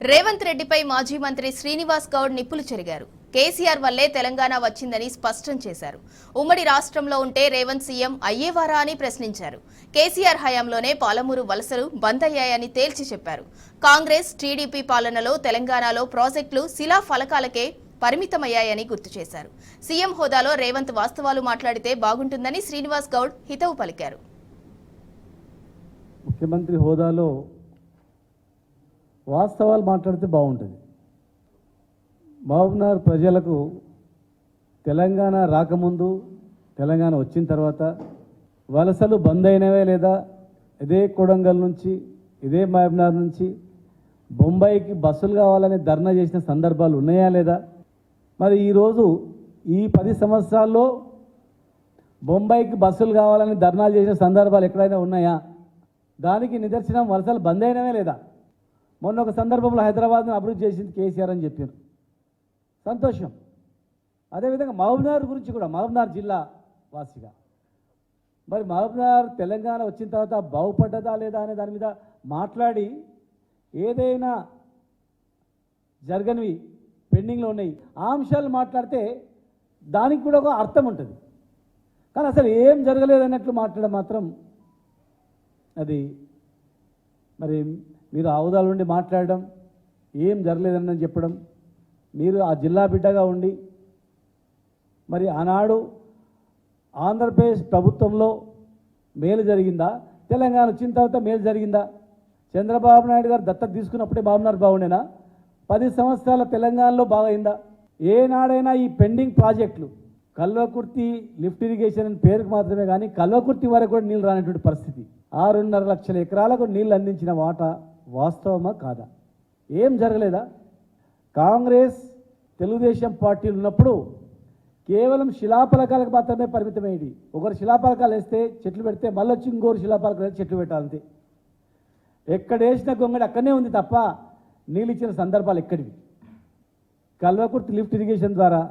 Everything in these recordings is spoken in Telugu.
రేవంత్ రెడ్డిపై మాజీ మంత్రి శ్రీనివాస్ గౌడ్ నిప్పులు చెరిగారు. కేసీఆర్ వల్లే తెలంగాణ వచ్చిందని స్పష్టం చేశారు. ఉమ్మడి రాష్ట్రంలో ఉంటే రేవంత్ సీఎం అయ్యేవారా అని ప్రశ్నించారు. కేసీఆర్ హయాంలోనే పాలమూరు వలసలు బంద్ అయ్యాయని తేల్చి చెప్పారు. కాంగ్రెస్ టీడీపీ పాలనలో తెలంగాణలో ప్రాజెక్టులు శిలా ఫలకాలకే పరిమితమయ్యాయని గుర్తు చేశారు. సీఎం హోదాలో రేవంత్ వాస్తవాలు మాట్లాడితే బాగుంటుందని శ్రీనివాస్ గౌడ్ హితవు పలికారు. ముఖ్యమంత్రి హోదాలో వాస్తవాలు మాట్లాడితే బాగుంటుంది. మహబూబ్నగర్ ప్రజలకు తెలంగాణ రాకముందు, తెలంగాణ వచ్చిన తర్వాత వలసలు బంద్ అయినవే లేదా, ఇదే కొడంగల్ నుంచి, ఇదే మహబూబ్నగర్ నుంచి బొంబాయికి బస్సులు కావాలని ధర్నా చేసిన సందర్భాలు ఉన్నాయా లేదా? మరి ఈరోజు ఈ 10 సంవత్సరాల్లో బొంబాయికి బస్సులు కావాలని ధర్నాలు చేసిన సందర్భాలు ఎక్కడైనా ఉన్నాయా? దానికి నిదర్శనం వలసలు బంద్ అయినవే లేదా? మొన్న ఒక సందర్భంలో హైదరాబాద్ను అభివృద్ధి చేసింది కేసీఆర్ అని చెప్పారు, సంతోషం. అదేవిధంగా మహబూబ్నగర్ గురించి కూడా, మహబూబ్నగర్ జిల్లా వాసిగా మరి మహబూబ్నగర్ తెలంగాణ వచ్చిన తర్వాత బాగుపడ్డదా లేదా అనే దాని మీద మాట్లాడి, ఏదైనా జరగనివి పెండింగ్లో ఉన్నాయి ఆ అంశాలు మాట్లాడితే దానికి కూడా ఒక అర్థం ఉంటుంది. కానీ అసలు ఏం జరగలేదన్నట్లు మాట్లాడడం మాత్రం అది మరి మీరు ఆ హోదాలో ఉండి మాట్లాడడం, ఏం జరగలేదని చెప్పడం, మీరు ఆ జిల్లా బిడ్డగా ఉండి మరి ఆనాడు ఆంధ్రప్రదేశ్ ప్రభుత్వంలో మేలు జరిగిందా? తెలంగాణ వచ్చిన తర్వాత మేలు జరిగిందా? చంద్రబాబు నాయుడు గారు దత్తత తీసుకున్నప్పుడే మహబూబ్నగర్ బాగుండేనా? 10 సంవత్సరాల తెలంగాణలో బాగైందా? ఏనాడైనా ఈ పెండింగ్ ప్రాజెక్టులు, కల్వకుర్తి లిఫ్ట్ ఇరిగేషన్ అని పేరుకు మాత్రమే కానీ కల్వకుర్తి వరకు కూడా నీళ్ళు రానటువంటి పరిస్థితి, 6.5 లక్షల ఎకరాలకు నీళ్ళు అందించిన వాటా వాస్తవమా కాదా? ఏం జరగలేదా? కాంగ్రెస్ తెలుగుదేశం పార్టీలు ఉన్నప్పుడు కేవలం శిలాఫలకాలకు మాత్రమే పరిమితమయ్యేది. ఒకరు శిలాఫలకాలు వేస్తే చెట్లు పెడితే మళ్ళీ వచ్చి ఇంకోరు శిలాఫలకాలు చెట్లు పెట్టాలంతే. ఎక్కడ వేసిన గొంగడి అక్కడనే ఉంది తప్ప నీళ్ళు ఇచ్చిన సందర్భాలు ఎక్కడివి? కల్వకుర్తి లిఫ్ట్ ఇరిగేషన్ ద్వారా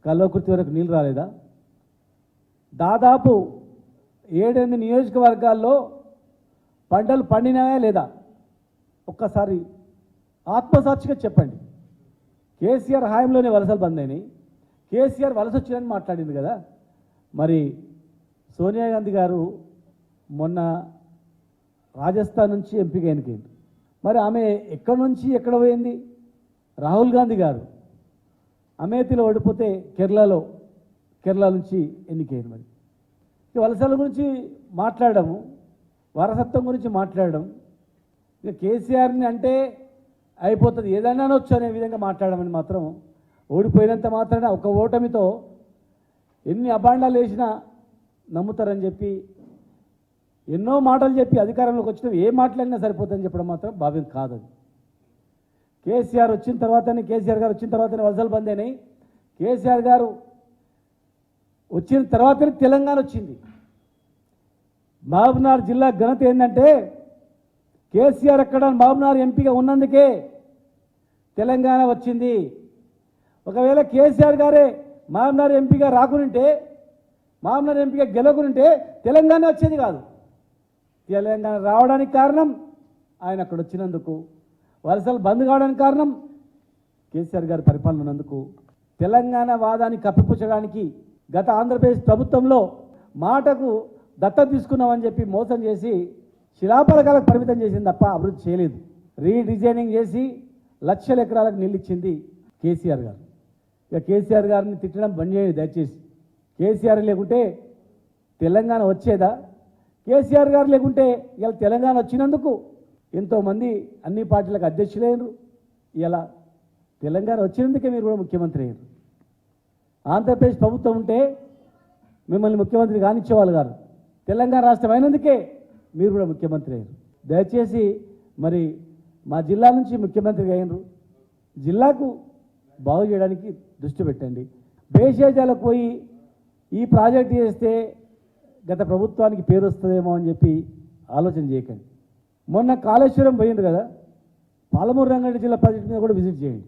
కల్వకుర్తి వరకు నీళ్ళు రాలేదా? దాదాపు 7-8 నియోజకవర్గాల్లో పంటలు పండినాయా లేదా? ఒక్కసారి ఆత్మసాక్షిగా చెప్పండి. కేసీఆర్ హయాంలోనే వలసలు బంద్ అయినాయి, కేసీఆర్ వలస వచ్చిందని మాట్లాడింది కదా. మరి సోనియా గాంధీ గారు మొన్న రాజస్థాన్ నుంచి ఎంపీగా ఎన్నికైంది. మరి ఆమె ఎక్కడి నుంచి ఎక్కడ పోయింది? రాహుల్ గాంధీ గారు అమేథీలో ఓడిపోతే కేరళ నుంచి ఎన్నికైంది. మరి వలసల గురించి మాట్లాడము, వారసత్వం గురించి మాట్లాడడం, ఇక కేసీఆర్ని అంటే అయిపోతుంది, ఏదైనా అనొచ్చు అనే విధంగా మాట్లాడమని మాత్రం, ఓడిపోయినంత మాత్రాన ఒక ఓటమితో ఎన్ని అభాండాలు వేసినా నమ్ముతారని చెప్పి ఎన్నో మాటలు చెప్పి అధికారంలోకి వచ్చిన ఏ మాట్లాడినా సరిపోతుందని చెప్పడం మాత్రం భావ్యం కాదు. అది కేసీఆర్ గారు వచ్చిన తర్వాతనే వలసలు బంద్ అయినాయి. కేసీఆర్ గారు వచ్చిన తర్వాతనే తెలంగాణ వచ్చింది. మహబూబ్నగర్ జిల్లా ఘనత ఏంటంటే కేసీఆర్ అక్కడ మహబూబ్నగర్ ఎంపీగా ఉన్నందుకే తెలంగాణ వచ్చింది. ఒకవేళ కేసీఆర్ గారే మహబూబ్నగర్ ఎంపీగా రాకునింటే, మహబూబ్నగర్ ఎంపీగా గెలవకునింటే తెలంగాణ వచ్చేది కాదు. తెలంగాణ రావడానికి కారణం ఆయన అక్కడ వచ్చినందుకు, వలసలు బంద్ కావడానికి కారణం కేసీఆర్ గారి పరిపాలన ఉన్నందుకు. తెలంగాణ వాదాన్ని కప్పిపుచ్చడానికి గత ఆంధ్రప్రదేశ్ ప్రభుత్వంలో మాటకు దత్తత తీసుకున్నామని చెప్పి మోసం చేసి శిలాఫలకాలకు పరిమితం చేసింది తప్ప అభివృద్ధి చేయలేదు. రీడిజైనింగ్ చేసి లక్షల ఎకరాలకు నీళ్ళు ఇచ్చింది కేసీఆర్ గారు. ఇక కేసీఆర్ గారిని తిట్టడం బంద్ చేయండి దయచేసి. కేసీఆర్ లేకుంటే తెలంగాణ వచ్చేదా? కేసీఆర్ గారు లేకుంటే ఇలా తెలంగాణ వచ్చినందుకు ఎంతోమంది అన్ని పార్టీలకు అధ్యక్షులయ్యారు. ఇలా తెలంగాణ వచ్చినందుకే మీరు కూడా ముఖ్యమంత్రి అయ్యారు. ఆంధ్రప్రదేశ్ ప్రభుత్వం ఉంటే మిమ్మల్ని ముఖ్యమంత్రి కానిచ్చేవాళ్ళు గారు. తెలంగాణ రాష్ట్రం అయినందుకే మీరు కూడా ముఖ్యమంత్రి అయ్యారు. దయచేసి మరి మా జిల్లా నుంచి ముఖ్యమంత్రిగా అయినరు, జిల్లాకు బాగు చేయడానికి దృష్టి పెట్టండి. భేషజాలకు పోయి ఈ ప్రాజెక్ట్ చేస్తే గత ప్రభుత్వానికి పేరు వస్తుందేమో అని చెప్పి ఆలోచన చేయకండి. మొన్న కాళేశ్వరం పోయింది కదా, పాలమూరు రంగారెడ్డి జిల్లా ప్రాజెక్ట్ మీద కూడా విజిట్ చేయండి.